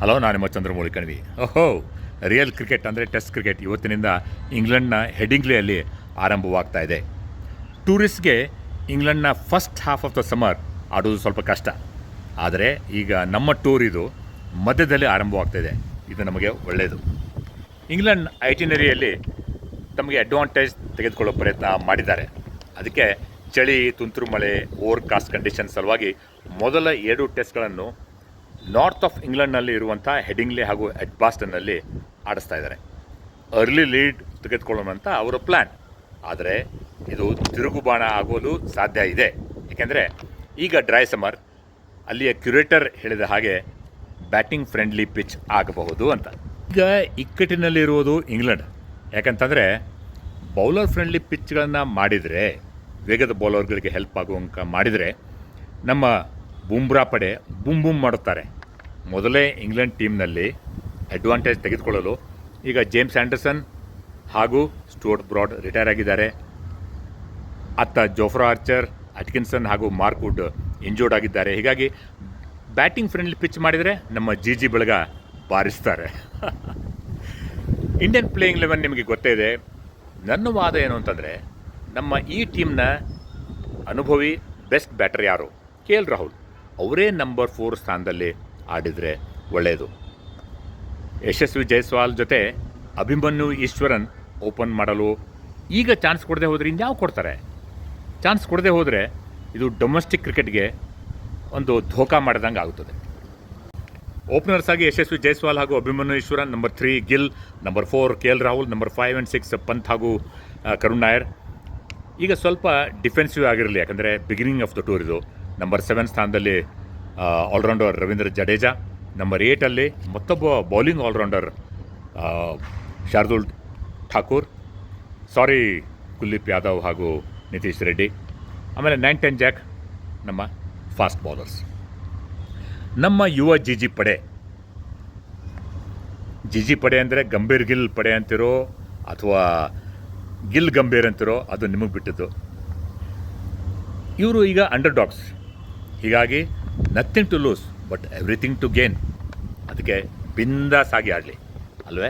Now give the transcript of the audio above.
Hello, ನಾನು ನಿಮ್ಮ ಚಂದ್ರಮೌಳಿ ಕಣ್ವಿ. ಓಹೋ, ರಿಯಲ್ ಕ್ರಿಕೆಟ್ ಅಂದರೆ ಟೆಸ್ಟ್ ಕ್ರಿಕೆಟ್ ಇವತ್ತಿನಿಂದ ಇಂಗ್ಲೆಂಡ್ನ ಹೆಡಿಂಗ್ಲಿಯಲ್ಲಿ ಆರಂಭವಾಗ್ತಾ ಇದೆ. ಟೂರಿಸ್ಟ್ಗೆ ಇಂಗ್ಲೆಂಡ್ನ first half of the summer ಆಡೋದು ಸ್ವಲ್ಪ ಕಷ್ಟ. ಆದರೆ ಈಗ ನಮ್ಮ ಟೂರ್ ಇದು ಮಧ್ಯದಲ್ಲಿ ಆರಂಭವಾಗ್ತಾಯಿದೆ. ಇದು ನಮಗೆ ಒಳ್ಳೆಯದು. ಇಂಗ್ಲೆಂಡ್ ಐಟಿನರಿಯಲ್ಲಿ ತಮಗೆ ಅಡ್ವಾಂಟೇಜ್ ತೆಗೆದುಕೊಳ್ಳೋ ಪ್ರಯತ್ನ ಮಾಡಿದ್ದಾರೆ. ಅದಕ್ಕೆ ಚಳಿ, ತುಂತುರು ಮಳೆ, ಓವರ್ ಕಾಸ್ಟ್ ಕಂಡೀಷನ್ ಸಲುವಾಗಿ ಮೊದಲ 2 ಟೆಸ್ಟ್ಗಳನ್ನು ನಾರ್ತ್ ಆಫ್ ಇಂಗ್ಲೆಂಡ್ನಲ್ಲಿ ಇರುವಂಥ ಹೆಡಿಂಗ್ಲಿ ಹಾಗೂ ಎಡ್ಬಾಸ್ಟನ್ನಲ್ಲಿ ಆಡಿಸ್ತಾ ಇದ್ದಾರೆ. ಅರ್ಲಿ ಲೀಡ್ ತೆಗೆದುಕೊಳ್ಳೋಣ ಅಂತ ಅವರ ಪ್ಲ್ಯಾನ್. ಆದರೆ ಇದು ತಿರುಗುಬಾಣ ಆಗೋದು ಸಾಧ್ಯ ಇದೆ. ಏಕೆಂದರೆ ಈಗ ಡ್ರೈ ಸಮ್ಮರ್, ಅಲ್ಲಿಯ ಕ್ಯುರೇಟರ್ ಹೇಳಿದ ಹಾಗೆ ಬ್ಯಾಟಿಂಗ್ ಫ್ರೆಂಡ್ಲಿ ಪಿಚ್ ಆಗಬಹುದು ಅಂತ. ಈಗ ಇಕ್ಕಟ್ಟಿನಲ್ಲಿರುವುದು ಇಂಗ್ಲೆಂಡ್. ಯಾಕಂತಂದರೆ ಬೌಲರ್ ಫ್ರೆಂಡ್ಲಿ ಪಿಚ್ಗಳನ್ನು ಮಾಡಿದರೆ, ವೇಗದ ಬೌಲರ್ಗಳಿಗೆ ಹೆಲ್ಪ್ ಆಗುವಂಗೆ ಮಾಡಿದರೆ ನಮ್ಮ ಬುಮ್ರಾ ಪಡೆ ಬೂಮ್ ಮಾಡುತ್ತಾರೆ. ಮೊದಲೇ ಇಂಗ್ಲೆಂಡ್ ಟೀಮ್ನಲ್ಲಿ ಅಡ್ವಾಂಟೇಜ್ ತೆಗೆದುಕೊಳ್ಳಲು ಈಗ ಜೇಮ್ಸ್ ಆ್ಯಂಡರ್ಸನ್ ಹಾಗೂ ಸ್ಟುವರ್ಟ್ ಬ್ರಾಡ್ ರಿಟೈರ್ ಆಗಿದ್ದಾರೆ. ಅತ್ತ ಜೋಫ್ರಾ ಆರ್ಚರ್, ಅಟ್ಕಿನ್ಸನ್ ಹಾಗೂ ಮಾರ್ಕ್ ವುಡ್ ಇಂಜೋರ್ಡ್ ಆಗಿದ್ದಾರೆ. ಹೀಗಾಗಿ ಬ್ಯಾಟಿಂಗ್ ಫ್ರೆಂಡ್ಲಿ ಪಿಚ್ ಮಾಡಿದರೆ ನಮ್ಮ ಜಿ ಬಳಗ ಬಾರಿಸ್ತಾರೆ. ಇಂಡಿಯನ್ ಪ್ಲೇಯಿಂಗ್ 11 ನಿಮಗೆ ಗೊತ್ತೇ ಇದೆ. ನನ್ನ ವಾದ ಏನು ಅಂತಂದರೆ, ನಮ್ಮ ಈ ಟೀಮ್ನ ಅನುಭವಿ ಬೆಸ್ಟ್ ಬ್ಯಾಟರ್ ಯಾರು? KL ರಾಹುಲ್. ಅವರೇ ನಂಬರ್ 4 ಸ್ಥಾನದಲ್ಲಿ ಆಡಿದರೆ ಒಳ್ಳೆಯದು. ಯಶಸ್ವಿ ಜೈಸ್ವಾಲ್ ಜೊತೆ ಅಭಿಮನ್ಯು ಈಶ್ವರನ್ ಓಪನ್ ಮಾಡಲು ಈಗ ಚಾನ್ಸ್ ಕೊಡದೆ ಹೋದರೆ ಇನ್ಯಾವ ಕೊಡ್ತಾರೆ? ಚಾನ್ಸ್ ಕೊಡದೆ ಹೋದರೆ ಇದು ಡೊಮೆಸ್ಟಿಕ್ ಕ್ರಿಕೆಟ್ಗೆ ಒಂದು ಧೋಕಾ ಮಾಡಿದಂಗೆ ಆಗುತ್ತದೆ. ಓಪನರ್ಸ್ ಆಗಿ ಯಶಸ್ವಿ ಜೈಸ್ವಾಲ್ ಹಾಗೂ Abhimanyu Eshwaran, number 3 Gill, number 4 KL Rahul, number 5 and 6 Pant ಹಾಗೂ ಕರುಣ್ ನಾಯರ್. ಈಗ ಸ್ವಲ್ಪ ಡಿಫೆನ್ಸಿವ್ ಆಗಿರಲಿ, ಯಾಕಂದರೆ ಬಿಗಿನಿಂಗ್ ಆಫ್ ದ ಟೂರ್ ಇದು. ನಂಬರ್ 7 ಸ್ಥಾನದಲ್ಲಿ ಆಲ್ರೌಂಡರ್ ರವೀಂದ್ರ ಜಡೇಜಾ. ನಂಬರ್ 8 ಮತ್ತೊಬ್ಬ ಬೌಲಿಂಗ್ ಆಲ್ರೌಂಡರ್ ಶಾರ್ದುಲ್ ಠಾಕೂರ್, ಕುಲ್ದೀಪ್ ಯಾದವ್ ಹಾಗೂ ನಿತೀಶ್ ರೆಡ್ಡಿ. ಆಮೇಲೆ 9, 10 ಜಾಕ್ ನಮ್ಮ ಫಾಸ್ಟ್ ಬೌಲರ್ಸ್. ನಮ್ಮ ಯುವ ಜಿಜಿ ಪಡೆ ಅಂದರೆ ಗಂಭೀರ್ ಗಿಲ್ ಪಡೆ ಅಂತಿರೋ ಅಥವಾ ಗಿಲ್ ಗಂಭೀರ್ ಅಂತಿರೋ ಅದು ನಿಮಗೆ ಬಿಟ್ಟಿದ್ದು. ಇವರು ಈಗ ಅಂಡರ್ ಡಾಗ್ಸ್. ಹೀಗಾಗಿ nothing to lose but everything to gain. ಅದಕ್ಕೆ ಬಿಂದಾಸ್ ಆಗಿ ಆಡಲಿ ಅಲ್ವೇ?